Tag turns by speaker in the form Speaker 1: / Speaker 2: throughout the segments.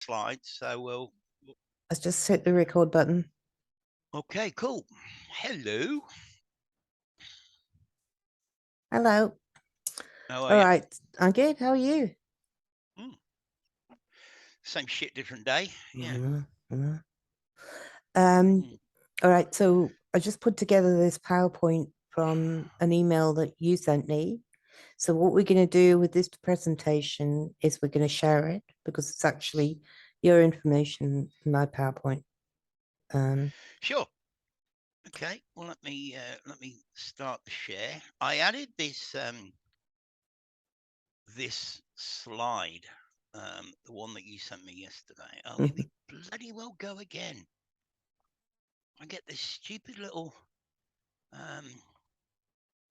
Speaker 1: slides, so we'll.
Speaker 2: Let's just hit the record button.
Speaker 1: Okay, cool. Hello.
Speaker 2: Hello.
Speaker 1: How are
Speaker 2: All
Speaker 1: you?
Speaker 2: right. I'm good. How are you?
Speaker 1: Same shit, different day. Yeah.
Speaker 2: All right. So I just put together this PowerPoint from an email that you sent me. So what we're going to do with this presentation is we're going to share it because it's actually your information in my PowerPoint.
Speaker 1: Sure. Okay. Well, let me start the share. I added this this slide, the one that you sent me yesterday. Oh, here we bloody well go again. I get this stupid little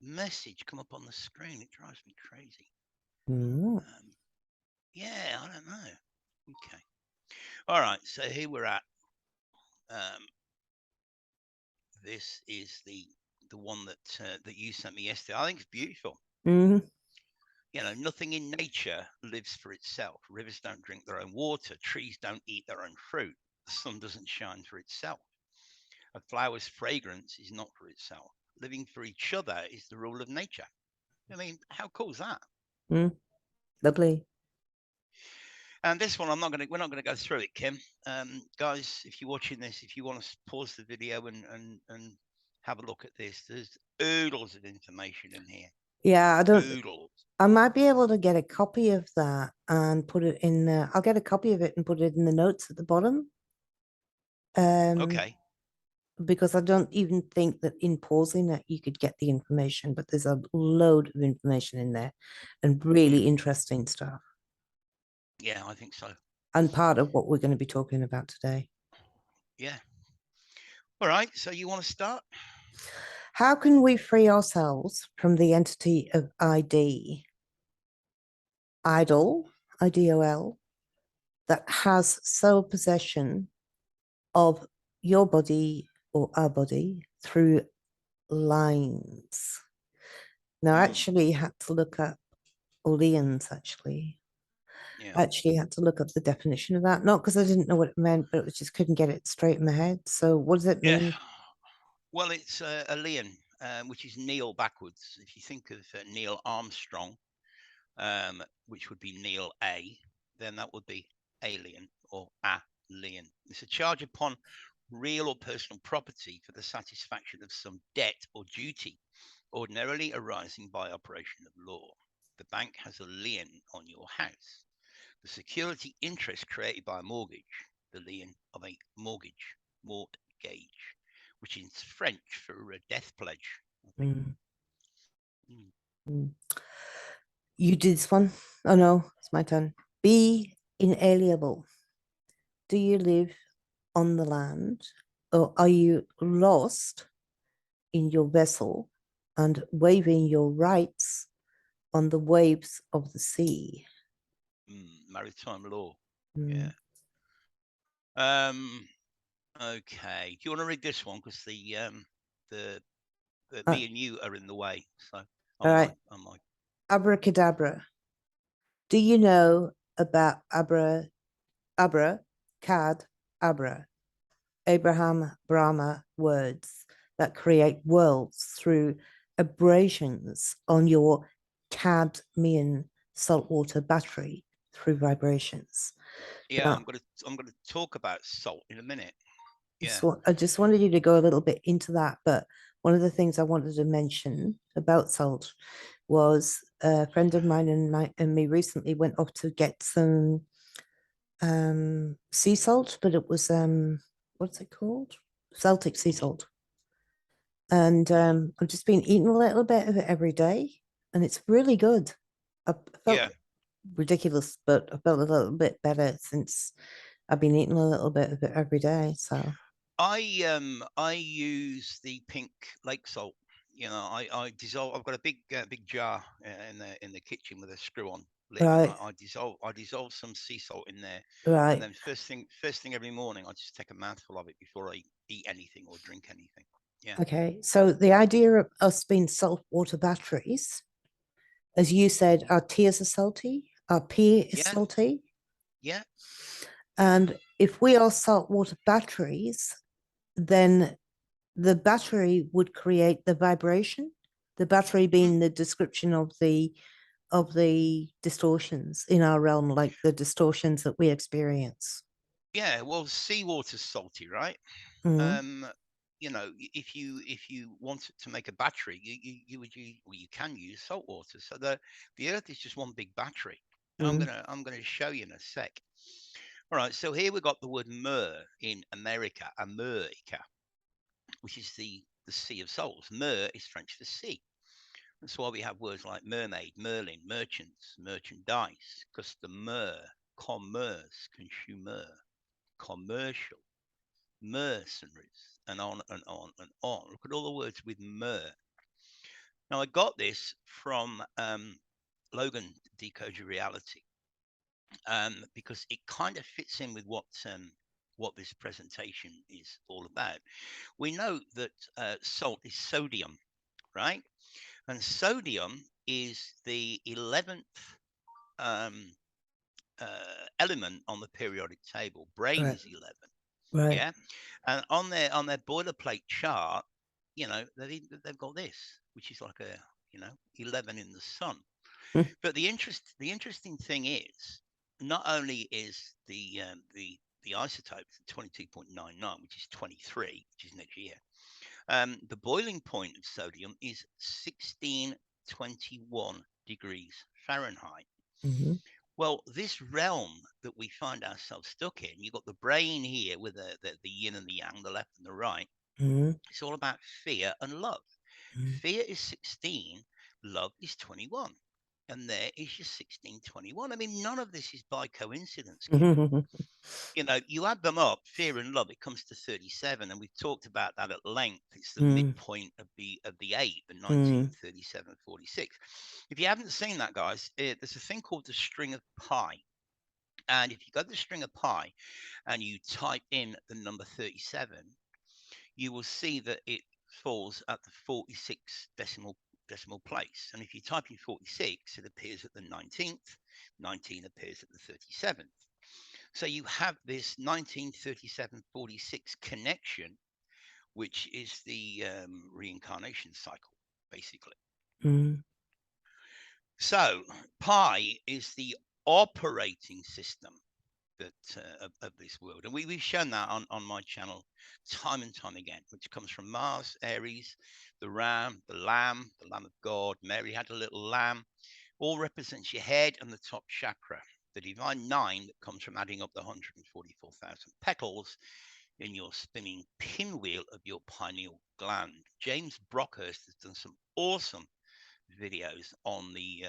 Speaker 1: message come up on the screen. It drives me crazy. Yeah, I don't know. Okay. All right. So here we're at. This is the one that you sent me yesterday. I think it's beautiful. You know, nothing in nature lives for itself. Rivers don't drink their own water. Trees don't eat their own fruit. The sun doesn't shine for itself. A flower's fragrance is not for itself. Living for each other is the rule of nature. I mean, how cool is that?
Speaker 2: Lovely.
Speaker 1: And this one, we're not gonna go through it, Kim. Guys, if you're watching this, if you want to pause the video and have a look at this, there's oodles of information in here.
Speaker 2: Yeah,
Speaker 1: Oodles.
Speaker 2: I might be able to get a copy of that and put it in the, I'll get a copy of it and put it in the notes at the bottom.
Speaker 1: Okay.
Speaker 2: Because I don't even think that in pausing that you could get the information, but there's a load of information in there and really interesting stuff.
Speaker 1: Yeah, I think so.
Speaker 2: And part of what we're going to be talking about today.
Speaker 1: Yeah. All right. So you want to start?
Speaker 2: How can we free ourselves from the entity of ID, idol, IDOL, that has sole possession of your body or our body through lines? Now, I actually had to look up Bullions, actually.
Speaker 1: Yeah.
Speaker 2: I actually had to look up the definition of that, not because I didn't know what it meant, but it just couldn't get it straight in my head. So what does it mean?
Speaker 1: Yeah. Well, it's a Leon, which is Neil backwards. If you think of Neil Armstrong, which would be Neil A, then that would be alien or alien. It's a charge upon real or personal property for the satisfaction of some debt or duty, ordinarily arising by operation of law. The bank has a lien on your house. The security interest created by a mortgage, the lien of a mortgage, which is French for a death pledge.
Speaker 2: You did this one. Oh no, it's my turn. Be inalienable. Do you live on the land or are you lost in your vessel and waiving your rights on the waves of the sea?
Speaker 1: Maritime law. Yeah. Okay. Do you want to read this one? Because the me and you are in the way. So
Speaker 2: all right. Abracadabra. Do you know about abracadabra? Abraham Brahma words that create worlds through abrasions on your cadmium saltwater battery through vibrations.
Speaker 1: Yeah, now, I'm gonna talk about salt in a minute. Yeah.
Speaker 2: I just wanted you to go a little bit into that, but one of the things I wanted to mention about salt was a friend of mine and me recently went off to get some sea salt, but it was what's it called? Celtic sea salt. And I've just been eating a little bit of it every day, and it's really good. I felt ridiculous, but I felt a little bit better since I've been eating a little bit of it every day. So
Speaker 1: I use the pink lake salt. You know, I dissolve. I've got a big jar in the kitchen with a screw on lid.
Speaker 2: Right.
Speaker 1: I dissolve some sea salt in there.
Speaker 2: Right.
Speaker 1: And then first thing every morning, I just take a mouthful of it before I eat anything or drink anything. Yeah.
Speaker 2: Okay. So the idea of us being saltwater batteries, as you said, our tears are salty, our pee is salty.
Speaker 1: Yeah.
Speaker 2: And if we are saltwater batteries, then the battery would create the vibration. The battery being the description of the distortions in our realm, like the distortions that we experience.
Speaker 1: Yeah, well, seawater's salty, right?
Speaker 2: Mm.
Speaker 1: You know, if you wanted to make a battery, you would use, well, you can use salt water. So the Earth is just one big battery.
Speaker 2: Mm.
Speaker 1: I'm gonna show you in a sec. All right, so here we got the word mer in America, America, which is the Sea of Souls. Mer is French for sea. That's why we have words like mermaid, merlin, merchants, merchandise, customer, commerce, consumer, commercial, mercenaries, and on and on and on. Look at all the words with mer. Now, I got this from Logan Decode Your Reality because it kind of fits in with what this presentation is all about. We know that salt is sodium, right? And sodium is the 11th um, element on the periodic table. Brain
Speaker 2: Right.
Speaker 1: is 11.
Speaker 2: Right.
Speaker 1: Yeah, and on their boilerplate chart, you know, they've got this, which is like a 11 in the sun.
Speaker 2: Mm.
Speaker 1: But the interesting thing is, not only is the isotope 22.99, which is 23, which is next year. The boiling point of sodium is 1621 degrees Fahrenheit.
Speaker 2: Mm-hmm.
Speaker 1: Well, this realm that we find ourselves stuck in, you've got the brain here with the yin and the yang, the left and the right.
Speaker 2: Mm-hmm.
Speaker 1: It's all about fear and love.
Speaker 2: Mm-hmm.
Speaker 1: Fear is 16, love is 21. And there is your 1621. I mean, none of this is by coincidence, Kim.
Speaker 2: Mm-hmm.
Speaker 1: You know, you add them up, fear and love, it comes to 37, and we've talked about that at length. It's the
Speaker 2: Mm.
Speaker 1: midpoint of the 8, the
Speaker 2: Mm.
Speaker 1: 1937-46. If you haven't seen that, guys, there's a thing called the string of pi. And if you go to the string of pi and you type in the number 37, you will see that it falls at the 46 decimal place. And if you type in 46, it appears at the 19th, 19 appears at the 37th. So you have this 1937-46 connection, which is the reincarnation cycle, basically.
Speaker 2: Mm.
Speaker 1: So pi is the operating system that of this world, and we've shown that on my channel time and time again, which comes from Mars, Aries, the ram, the lamb of God. Mary had a little lamb. All represents your head and the top chakra, the divine 9 that comes from adding up the 144,000 petals in your spinning pinwheel of your pineal gland. James Brockhurst has done some awesome videos on the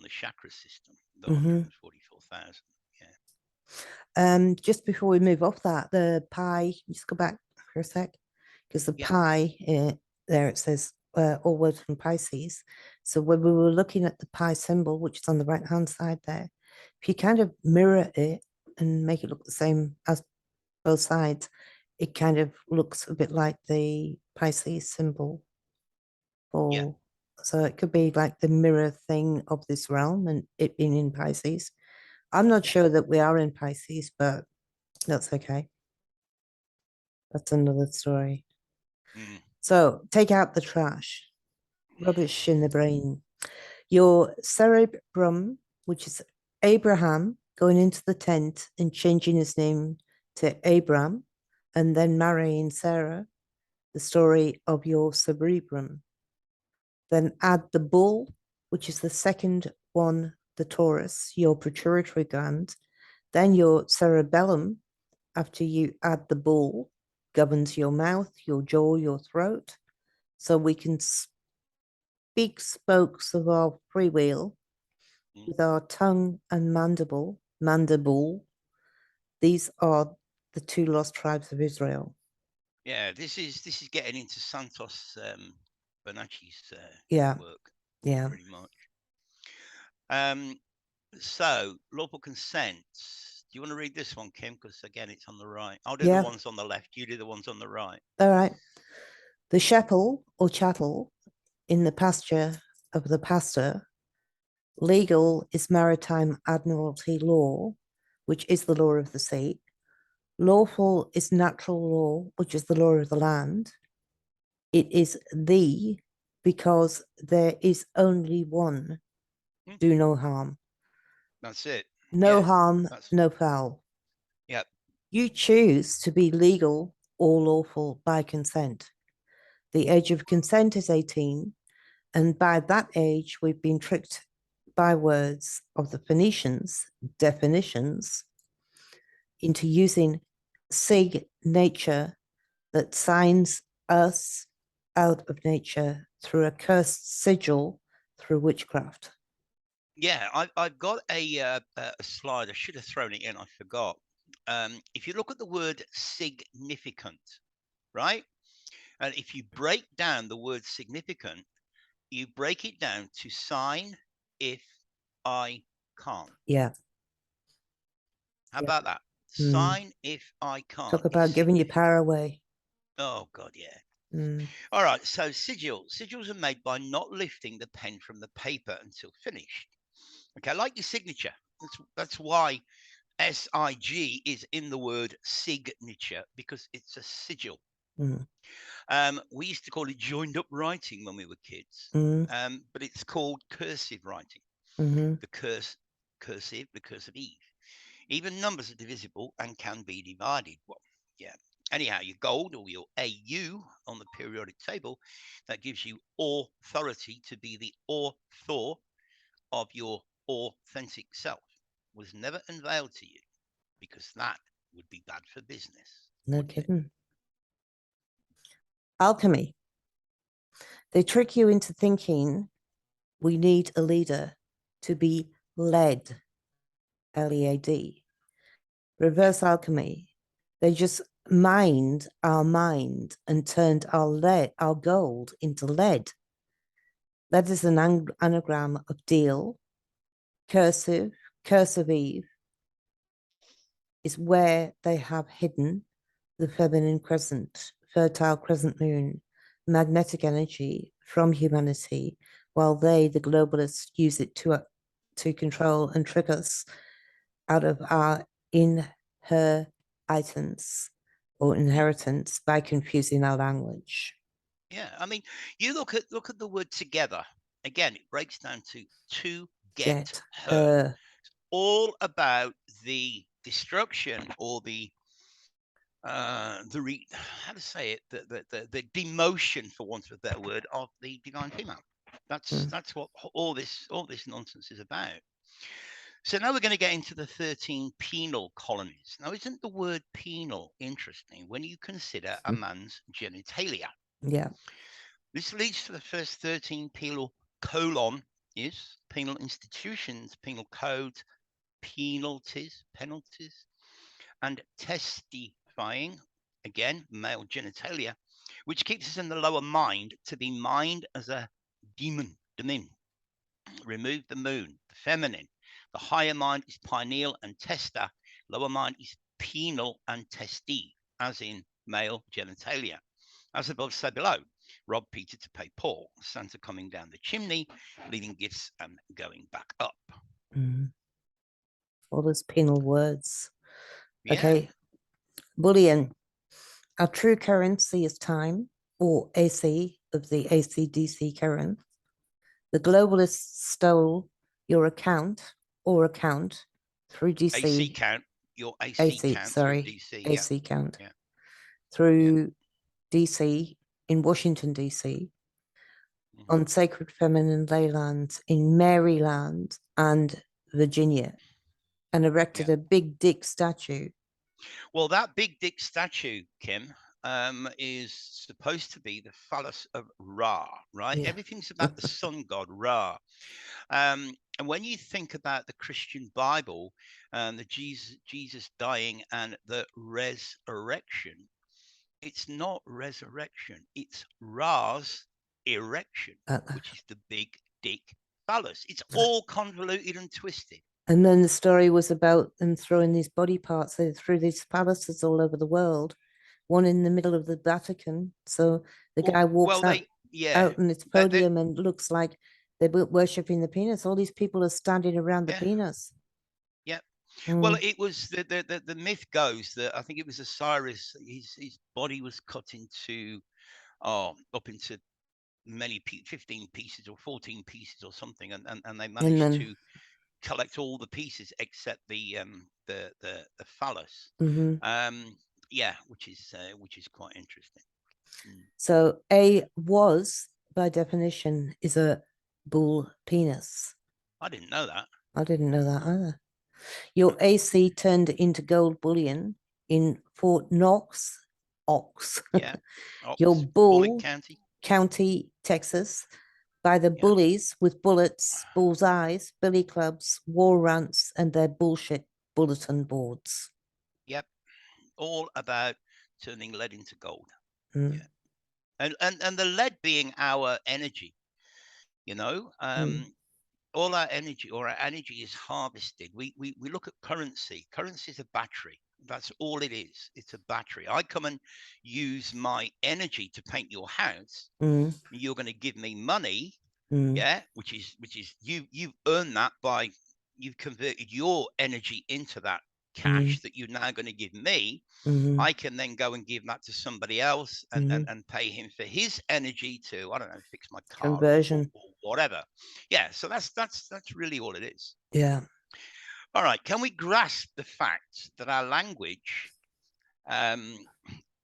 Speaker 1: chakra system, the
Speaker 2: Mm-hmm.
Speaker 1: 144,000. Yeah.
Speaker 2: Just before we move off that, the pi, just go back for a sec, because the
Speaker 1: Yeah.
Speaker 2: pi there it says all words from Pisces. So when we were looking at the pi symbol, which is on the right hand side there, if you kind of mirror it and make it look the same as both sides, it kind of looks a bit like the Pisces symbol.
Speaker 1: Yeah.
Speaker 2: So it could be like the mirror thing of this realm and it being in Pisces. I'm not sure that we are in Pisces, but that's okay. That's another story.
Speaker 1: Mm.
Speaker 2: So take out the trash, rubbish in the brain. Your cerebrum, which is Abraham going into the tent and changing his name to Abram and then marrying Sarah, the story of your cerebrum. Then add the bull, which is the second one, the Taurus, your pituitary gland. Then your cerebellum, after you add the bull, governs your mouth, your jaw, your throat. So we can speak spokes of our free will with our tongue and mandible. These are the two lost tribes of Israel.
Speaker 1: Yeah, this is getting into Santos Bonacci's
Speaker 2: Yeah,
Speaker 1: work,
Speaker 2: yeah,
Speaker 1: pretty much. So lawful consent. Do you want to read this one, Kim? Because again, it's on the right. I'll do the
Speaker 2: yeah.
Speaker 1: ones on the left. You do the ones on the right.
Speaker 2: All right. The shephel or chattel in the pasture of the pastor. Legal is maritime admiralty law. which is the law of the sea. Lawful is natural law, which is the law of the land. It is the, because there is only one. Do no harm.
Speaker 1: That's it.
Speaker 2: No harm, no foul.
Speaker 1: Yep.
Speaker 2: You choose to be legal or lawful by consent. The age of consent is 18, and by that age, we've been tricked by words of the Phoenicians, definitions, into using sig nature that signs us out of nature through a cursed sigil through witchcraft.
Speaker 1: Yeah, I've got a slide. I should have thrown it in. I forgot. If you look at the word significant, right? And if you break down the word significant, you break it down to sign if I can't.
Speaker 2: Yeah.
Speaker 1: How about that? Sign if I can't.
Speaker 2: Talk about giving your power away.
Speaker 1: Oh, God, yeah. All right. So sigils are made by not lifting the pen from the paper until finished. Okay, like your signature. That's why SIG is in the word signature, because it's a sigil. We used to call it joined up writing when we were kids, but it's called cursive writing. The cursive because of Eve. Even numbers are divisible and can be divided. Well, yeah. Anyhow, your gold or your AU on the periodic table, that gives you authority to be the author of your authentic self, was never unveiled to you, because that would be bad for business.
Speaker 2: No kidding. Alchemy. They trick you into thinking we need a leader to be led, L-E-A-D. Reverse alchemy. They just mined our mind and turned our gold into lead. Lead is an anagram of deal. Curse of Eve is where they have hidden the feminine crescent, fertile crescent moon, magnetic energy from humanity, while they, the globalists, use it to control and trick us out of our inheritance by confusing our language.
Speaker 1: Yeah, I mean, you look at the word together. Again, it breaks down to get her. It's all about the destruction or the how to say it, the demotion, for want of a better word, of the divine female. That's what all this nonsense is about. So now we're going to get into the 13 penal colonies. Now, isn't the word penal interesting when you consider a man's genitalia?
Speaker 2: Yeah.
Speaker 1: This leads to the first 13 penal colon is penal institutions, penal codes, penalties, and testifying, again, male genitalia, which keeps us in the lower mind to be mind as a demon. Remove the moon, the feminine. The higher mind is pineal and testa. Lower mind is penal and testive, as in male genitalia. As above, so below. Rob Peter to pay Paul. Santa coming down the chimney, leaving gifts and going back up.
Speaker 2: All those penal words.
Speaker 1: Yeah.
Speaker 2: Okay. Bullion. Our true currency is time, or AC of the AC/DC current. The globalists stole your account through DC.
Speaker 1: AC count, your AC count
Speaker 2: sorry,
Speaker 1: through DC.
Speaker 2: AC count. Yeah. Through DC in Washington, DC, on sacred feminine leylands in Maryland and Virginia, and erected a big dick statue.
Speaker 1: Well, that big dick statue, Kim, is supposed to be the phallus of Ra, right? Yeah. Everything's about the sun god Ra. And when you think about the Christian Bible, the Jesus dying and the resurrection, it's not resurrection, it's Ra's erection, which is the big dick phallus. It's all convoluted and twisted.
Speaker 2: And then the story was about them throwing these body parts. They threw these phalluses all over the world, one in the middle of the Vatican. So the guy walks out on its podium and looks like they're worshipping the penis. All these people are standing around the penis.
Speaker 1: Yep. Well, it was the myth goes that I think it was Osiris. His body was cut into up into many 15 pieces or 14 pieces or something, and they managed to collect all the pieces except the phallus. Yeah, which is quite interesting.
Speaker 2: So A was, by definition, is a bull penis.
Speaker 1: I didn't know that.
Speaker 2: I didn't know that either. Your AC turned into gold bullion in Fort Knox, Ox.
Speaker 1: Yeah.
Speaker 2: Your
Speaker 1: Bullitt
Speaker 2: Bull County, Texas, by the bullies with bullets, bullseyes, billy clubs, war rants, and their bullshit bulletin boards.
Speaker 1: Yep. All about turning lead into gold.
Speaker 2: Yeah.
Speaker 1: And the lead being our energy, all our energy, or our energy, is harvested. We look at currency. Currency is a battery. That's all it is. It's a battery. I come and use my energy to paint your house. You're going to give me money, yeah, which is you've earned that by you've converted your energy into that cash that you're now going to give me. I can then go and give that to somebody else and pay him for his energy to, I don't know, fix my car
Speaker 2: conversion
Speaker 1: or whatever. Yeah, so that's really all it is.
Speaker 2: Yeah.
Speaker 1: All right, can we grasp the fact that our language,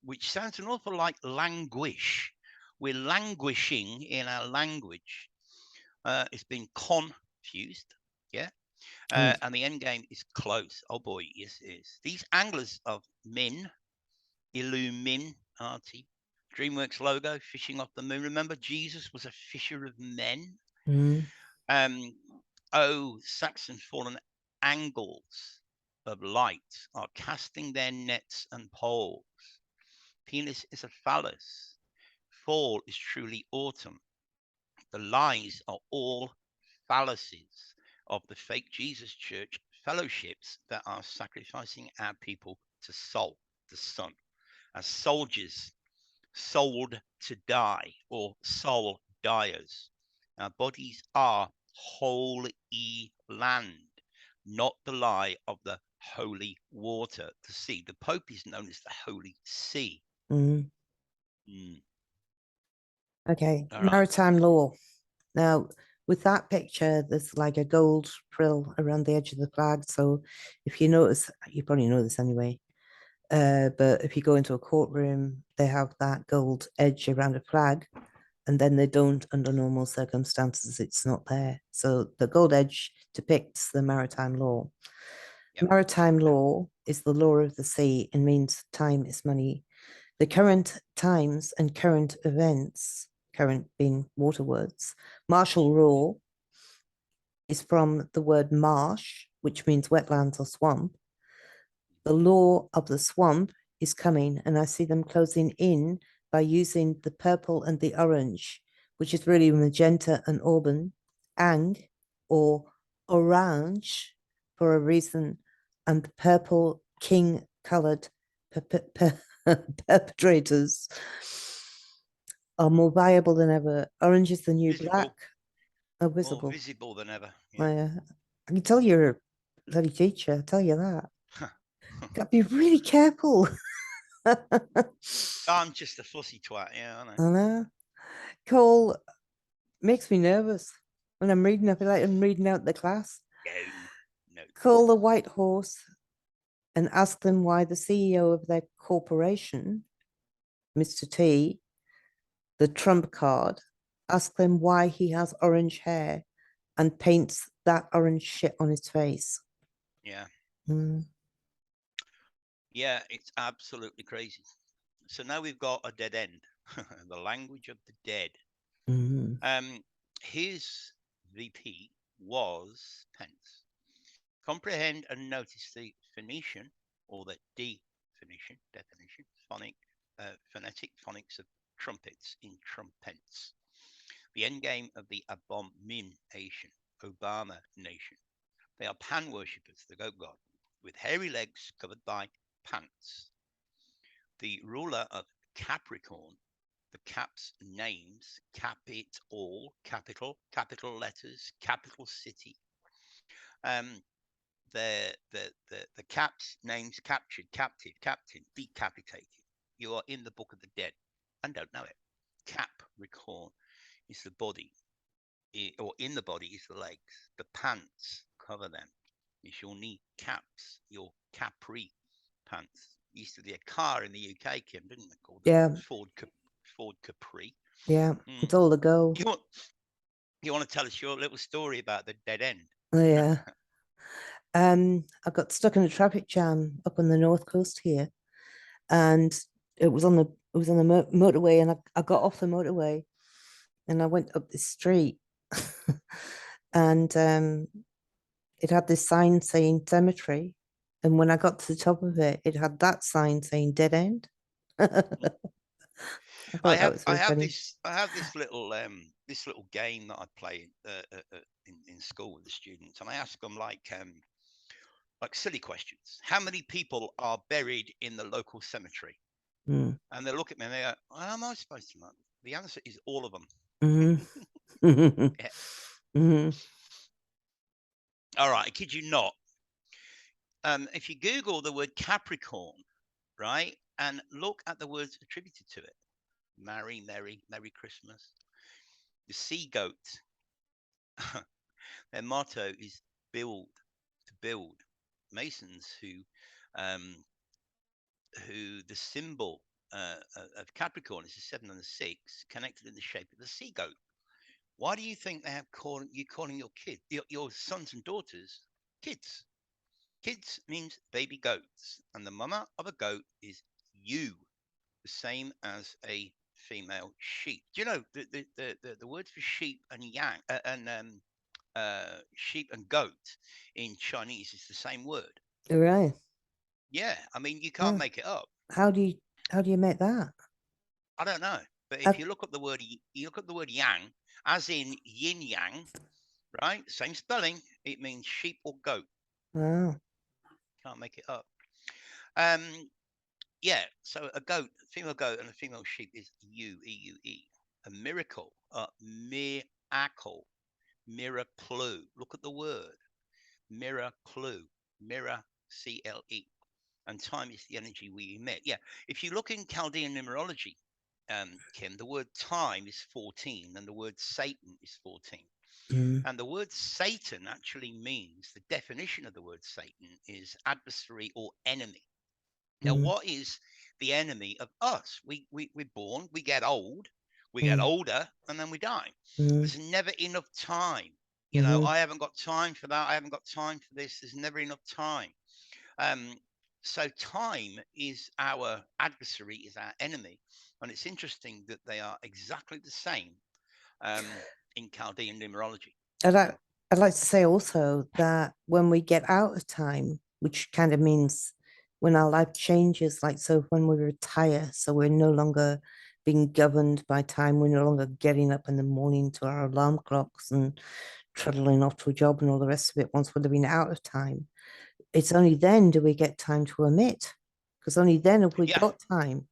Speaker 1: which sounds an awful like languish, we're languishing in our language. It's been confused, yeah. And the end game is close. Oh boy, yes it is. These anglers of Min, Illuminati, DreamWorks logo, fishing off the moon. Remember, Jesus was a fisher of men. Saxon fallen angles of light are casting their nets and poles. Penis is a phallus. Fall is truly autumn. The lies are all fallacies of the fake Jesus Church fellowships that are sacrificing our people to Sol, the sun, as soldiers sold to die, or soul dyers. Our bodies are holy land, not the lie of the holy water, the sea. The Pope is known as the Holy See.
Speaker 2: Okay, maritime law. Now, with that picture, there's like a gold frill around the edge of the flag. So if you notice, you probably know this anyway, but if you go into a courtroom, they have that gold edge around a flag, and then they don't under normal circumstances. It's not there. So the gold edge depicts the maritime law. Maritime law is the law of the sea and means time is money. The current times and current events, current being water words, martial law is from the word marsh, which means wetlands or swamp. The law of the swamp is coming, and I see them closing in by using the purple and the orange, which is really magenta and auburn, ang, or orange for a reason, and the purple king colored perpetrators are more viable than ever. Orange is the new black. Oh, visible.
Speaker 1: More visible than ever.
Speaker 2: I can tell you're a bloody teacher, I tell you that. Gotta be really careful.
Speaker 1: I'm just a fussy twat, yeah,
Speaker 2: I know. Cole makes me nervous when I'm reading. I feel like I'm reading out the class.
Speaker 1: No.
Speaker 2: Call the white horse and ask them why the CEO of their corporation, Mr. T, the trump card, ask them why he has orange hair and paints that orange shit on his face.
Speaker 1: Yeah. Yeah, it's absolutely crazy. So now we've got a dead end, the language of the dead. His VP was Pence. Comprehend and notice the Phoenician, or the definition, phonetic phonics of trumpets in trumpets. The endgame of the abomination, Obama nation. They are pan worshippers, the goat god, with hairy legs covered by pants. The ruler of Capricorn, the cap's names, cap it all, capital letters, capital city. the caps names captured, captive, captain, decapitated. You are in the book of the dead and don't know it. Capricorn is the body, or in the body is the legs. The pants cover them. It's your knee caps, your capri pants. Used to be a car in the UK, Kim, didn't they? Called Ford Capri.
Speaker 2: Yeah, it's all the go.
Speaker 1: You want to tell us your little story about the dead end?
Speaker 2: Oh, yeah. I got stuck in a traffic jam up on the north coast here, and it was on the motorway, and I got off the motorway, and I went up this street, and it had this sign saying cemetery, and when I got to the top of it, it had that sign saying dead end. I have
Speaker 1: this little game that I play in school with the students, and I ask them like silly questions. How many people are buried in the local cemetery?
Speaker 2: Mm.
Speaker 1: And they look at me and they go, "How am I supposed to know?" The answer is all of them.
Speaker 2: Mm-hmm.
Speaker 1: Yeah.
Speaker 2: Mm-hmm.
Speaker 1: All right, I kid you not. If you Google the word Capricorn, right, and look at the words attributed to it, Merry Christmas. The sea goat, their motto is build, to build. Masons who the symbol of Capricorn is the 7 and the 6, connected in the shape of the sea goat. Why do you think they have calling your kid, your sons and daughters, kids? Kids means baby goats, and the mama of a goat is ewe, the same as a female sheep. Do you know the words for sheep and yang sheep and goat in Chinese is the same word?
Speaker 2: Right.
Speaker 1: Yeah, I mean you can't make it up.
Speaker 2: How do you make that?
Speaker 1: I don't know, but if you look up the word yang, as in yin yang, right? Same spelling. It means sheep or goat.
Speaker 2: Wow.
Speaker 1: Can't make it up. Yeah. So a goat, a female goat, and a female sheep is eue. A miracle, miracle, miraclu. Look at the word, miraclu, mirror, CLE. And time is the energy we emit. Yeah. If you look in Chaldean numerology, Kim, the word time is 14, and the word Satan is 14. And the word Satan actually means, the definition of the word Satan is adversary or enemy. Now, what is the enemy of us? We're born, we get old, we get older, and then we die. There's never enough time. You know, I haven't got time for that. I haven't got time for this. There's never enough time. So time is our adversary, is our enemy. And it's interesting that they are exactly the same in Chaldean numerology.
Speaker 2: I'd like to say also that when we get out of time, which kind of means when our life changes, like so when we retire, so we're no longer being governed by time, we're no longer getting up in the morning to our alarm clocks and trundling off to a job and all the rest of it once we're living out of time. It's only then do we get time to emit, because only then have we got time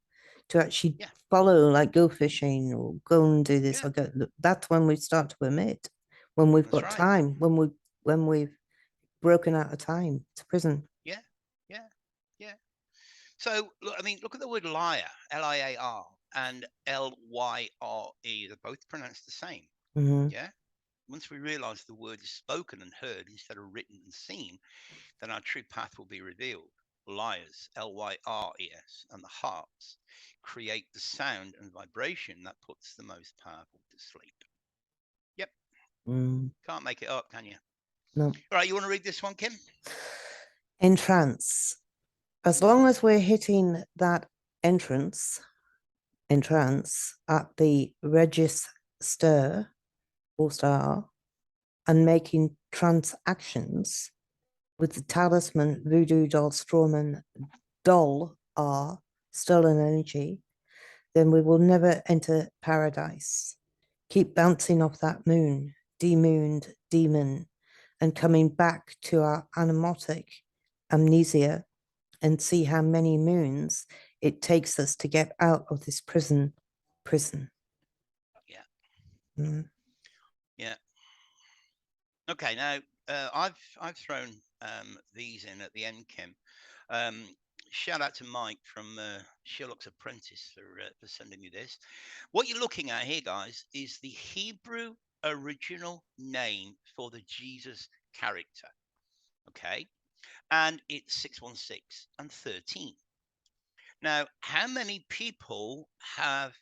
Speaker 2: to actually follow, like go fishing or go and do this or go. That's when we start to emit, when we've got time, when we've broken out of time to prison.
Speaker 1: Yeah. So look, I mean, look at the word liar, Liar, and Lyre. They're both pronounced the same. Yeah. Once we realize the word is spoken and heard instead of written and seen, then our true path will be revealed. Liars, Lyres, and the hearts create the sound and vibration that puts the most powerful to sleep. Yep. Can't make it up, can you?
Speaker 2: No.
Speaker 1: All right, you want to read this one, Kim?
Speaker 2: Entrance. As long as we're hitting that entrance at the register or star and making transactions with the talisman, voodoo doll, strawman doll are stolen energy, then we will never enter paradise. Keep bouncing off that moon, demooned demon, and coming back to our anamorphic amnesia and see how many moons it takes us to get out of this prison.
Speaker 1: Yeah. Yeah. Okay, now I've thrown these in at the end, Kim. Shout out to Mike from Sherlock's Apprentice for sending me this. What you're looking at here, guys, is the Hebrew original name for the Jesus character. Okay. And it's 616 and 13. Now, how many people have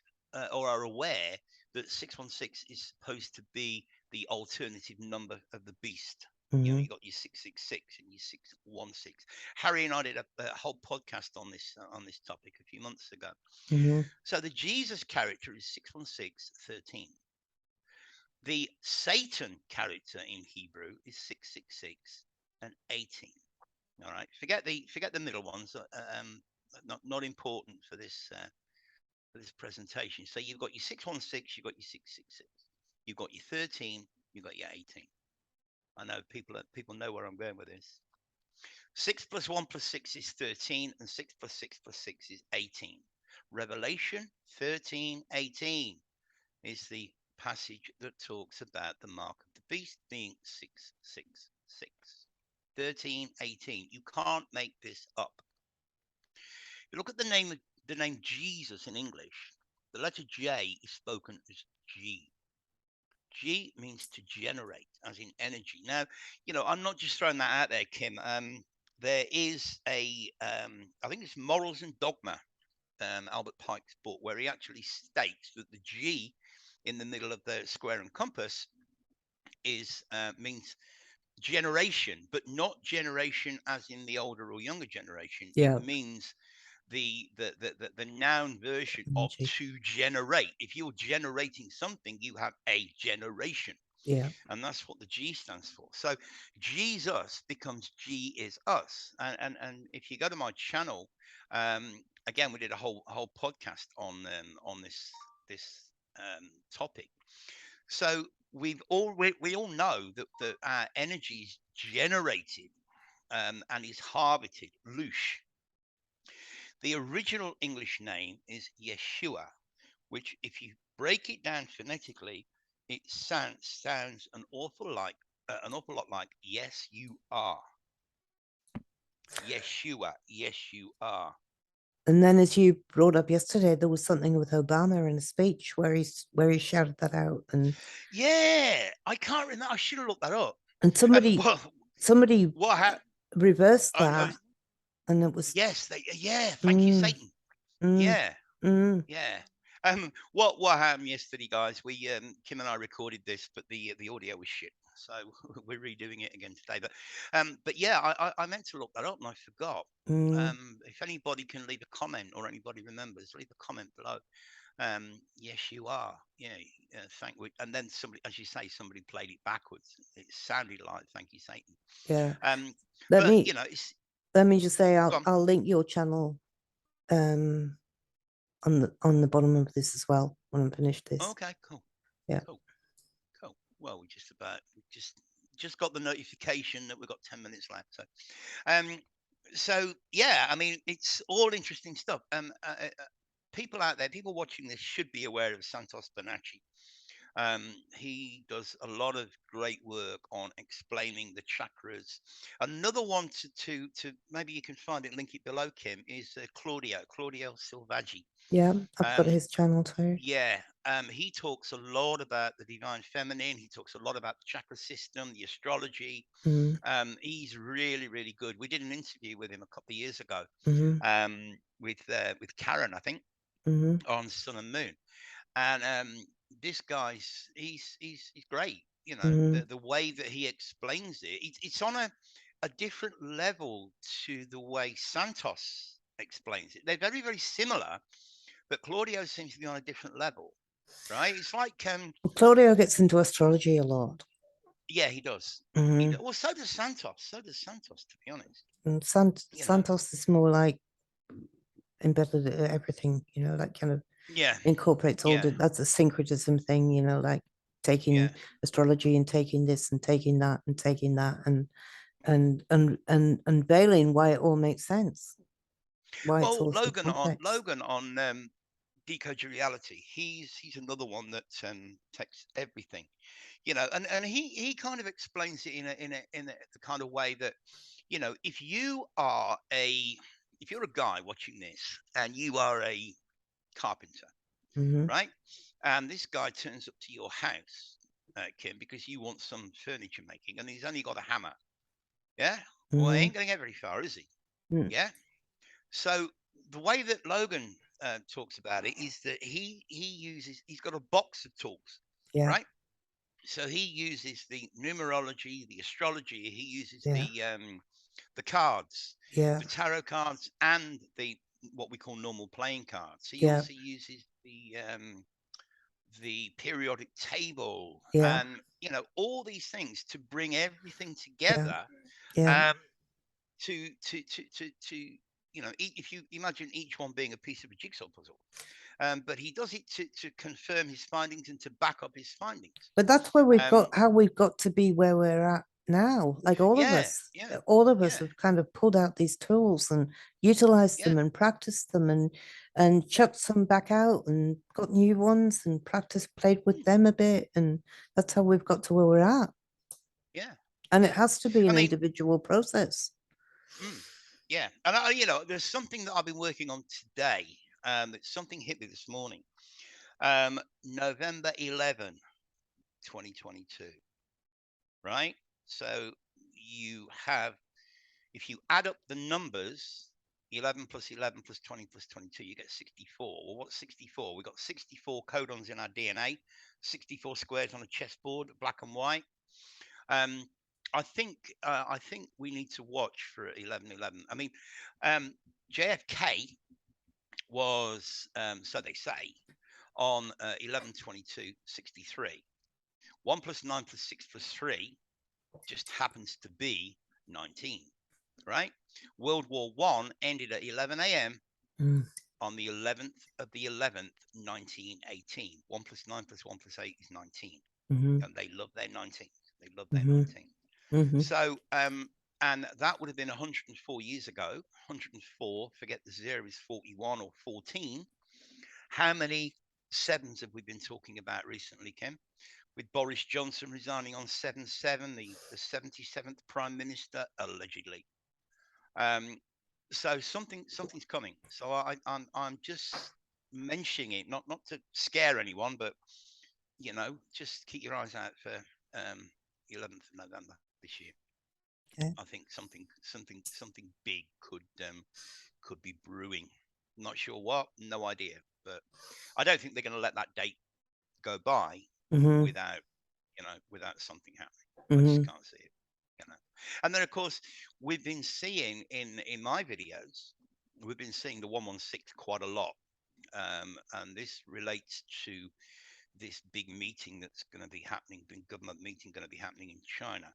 Speaker 1: or are aware that 616 is supposed to be the alternative number of the beast? You know, you got your 666 and your 616. Harry and I did a whole podcast on this topic a few months ago. So the Jesus character is 616, 13. The Satan character in Hebrew is 666 and 18. All right, forget the middle ones. Not important for this presentation. So you've got your 616, you've got your 666, you've got your 13, you've got your 18. I know people know where I'm going with this. 6 plus 1 plus 6 is 13, and 6 plus 6 plus 6 is 18. Revelation 13:18 is the passage that talks about the mark of the beast being 666. 13:18. You can't make this up. You look at the name Jesus in English. The letter J is spoken as G. G means to generate, as in energy. Now, you know, I'm not just throwing that out there, Kim. There is I think it's Morals and Dogma, Albert Pike's book, where he actually states that the G in the middle of the square and compass is means generation, but not generation as in the older or younger generation. It means the noun version of to generate. If you're generating something, you have a generation. Yeah. And that's what the G stands for. So Jesus becomes G is us. And if you go to my channel, again, we did a whole podcast on this topic. So we all know that our energy is generated and is harvested, loosh. The original English name is Yeshua, which, if you break it down phonetically, it sounds an awful lot like yes, you are. Yeshua, yes, you are.
Speaker 2: And then, as you brought up yesterday, there was something with Obama in a speech where he shouted that out. And
Speaker 1: yeah, I can't remember. I should have looked that up.
Speaker 2: And somebody reversed that, and it was
Speaker 1: thank you, Satan. Yeah. What happened yesterday, guys? We Kim and I recorded this, but the audio was shit, so we're redoing it again today. But yeah, I meant to look that up and I forgot. If anybody can leave a comment, or anybody remembers, leave a comment below. Yes, you are. Yeah, thank you. And then somebody, as you say, somebody played it backwards. It sounded like "Thank you, Satan."
Speaker 2: Yeah.
Speaker 1: You know,
Speaker 2: let me just say, I'll link your channel on the bottom of this as well when I'm finished this.
Speaker 1: Okay, cool.
Speaker 2: Yeah.
Speaker 1: Cool. Well, we just got the notification that we've got 10 minutes left. So yeah, I mean, it's all interesting stuff. People out there, people watching this should be aware of Santos Bonacci. He does a lot of great work on explaining the chakras. Another one to maybe you can find it, link it below, Kim, is Claudio Silvaggi.
Speaker 2: Yeah, I've got his channel too.
Speaker 1: Yeah, he talks a lot about the divine feminine. He talks a lot about the chakra system, the astrology. He's really, really good. We did an interview with him a couple of years ago, with Karen, I think, on Sun and Moon. And this guy's he's great. You know, the way that he explains it's on a different level to the way Santos explains it. They're very, very similar, but Claudio seems to be on a different level, right? It's like
Speaker 2: Claudio gets into astrology a lot.
Speaker 1: Yeah, he does. Well, so does Santos. To be honest.
Speaker 2: And Santos is more like embedded everything, you know, like kind of incorporates all that's a syncretism thing, you know, like taking astrology and taking this and taking that and taking that and unveiling why it all makes sense. Why it's all
Speaker 1: Logan
Speaker 2: so complex.
Speaker 1: on Decode Your Reality. He's another one that takes everything, you know, and he kind of explains it in the kind of way that, you know, if you're a guy watching this and you are a carpenter, right? And this guy turns up to your house, Kim, because you want some furniture making, and he's only got a hammer. Yeah. Well, he ain't going to get very far, is he? Yeah. So the way that Logan talks about it is that he's got a box of tools, right? So he uses the numerology, the astrology. He uses the cards, the tarot cards, and what we call normal playing cards. He also uses the periodic table, and you know, all these things to bring everything together. To you know, if you imagine each one being a piece of a jigsaw puzzle. But he does it to confirm his findings and to back up his findings.
Speaker 2: But that's where we've got to be where we're at now. Like all of us have kind of pulled out these tools and utilized them and practiced them and chucked some back out and got new ones and played with them a bit. And that's how we've got to where we're at.
Speaker 1: Yeah.
Speaker 2: And it has to be an individual process.
Speaker 1: Yeah. And you know, there's something that I've been working on today. Something hit me this morning. November 11, 2022. Right? So you have, if you add up the numbers, 11 plus 11 plus 20 plus 22, you get 64. Well, what's 64? We've got 64 codons in our DNA, 64 squares on a chessboard, black and white. I think we need to watch for 11/11. I mean, JFK was, so they say, on 11/22/63. 1 plus 9 plus 6 plus 3 just happens to be 19, right? World War I ended at 11 a.m. on the 11th of the 11th, 1918. 1 plus 9 plus 1 plus 8 is 19. And they love their 19. They love their 19. So, and that would have been 104 years ago. 104, forget the zero, is 41 or 14. How many sevens have we been talking about recently, Kim? With Boris Johnson resigning on 7/7, the 77th Prime Minister, allegedly. So something's coming. So I'm just mentioning it, not to scare anyone, but you know, just keep your eyes out for 11th of November this year. Okay. I think something big could be brewing. Not sure what, no idea, but I don't think they're going to let that date go by without something happening. I just can't see it. You know. And then of course we've been seeing in my videos, we've been seeing the 116 quite a lot, and this relates to this big meeting that's going to be happening, big government meeting going to be happening in China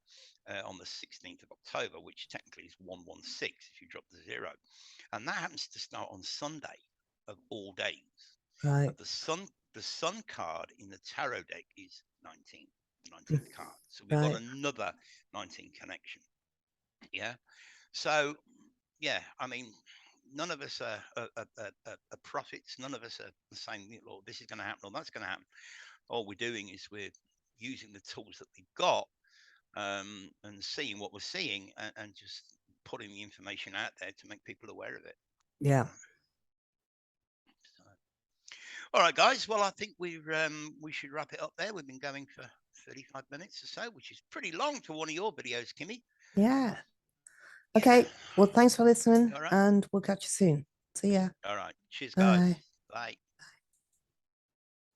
Speaker 1: on the 16th of October, which technically is 116 if you drop the zero. And that happens to start on Sunday of all days.
Speaker 2: Right.
Speaker 1: But the sun card in the tarot deck is 19, the 19th card. So we've got another 19 connection. Yeah. So, yeah, I mean, none of us are prophets. None of us are saying, Lord, this is going to happen or that's going to happen. All we're doing is we're using the tools that we've got and seeing what we're seeing and just putting the information out there to make people aware of it.
Speaker 2: Yeah.
Speaker 1: So, all right, guys. Well, I think we should wrap it up there. We've been going for 35 minutes or so, which is pretty long for one of your videos, Kimmy.
Speaker 2: Yeah. Okay. Yeah. Well, thanks for listening,
Speaker 1: right.
Speaker 2: and we'll catch you soon. See ya.
Speaker 1: All right. Cheers, guys.
Speaker 2: Bye.
Speaker 1: Bye.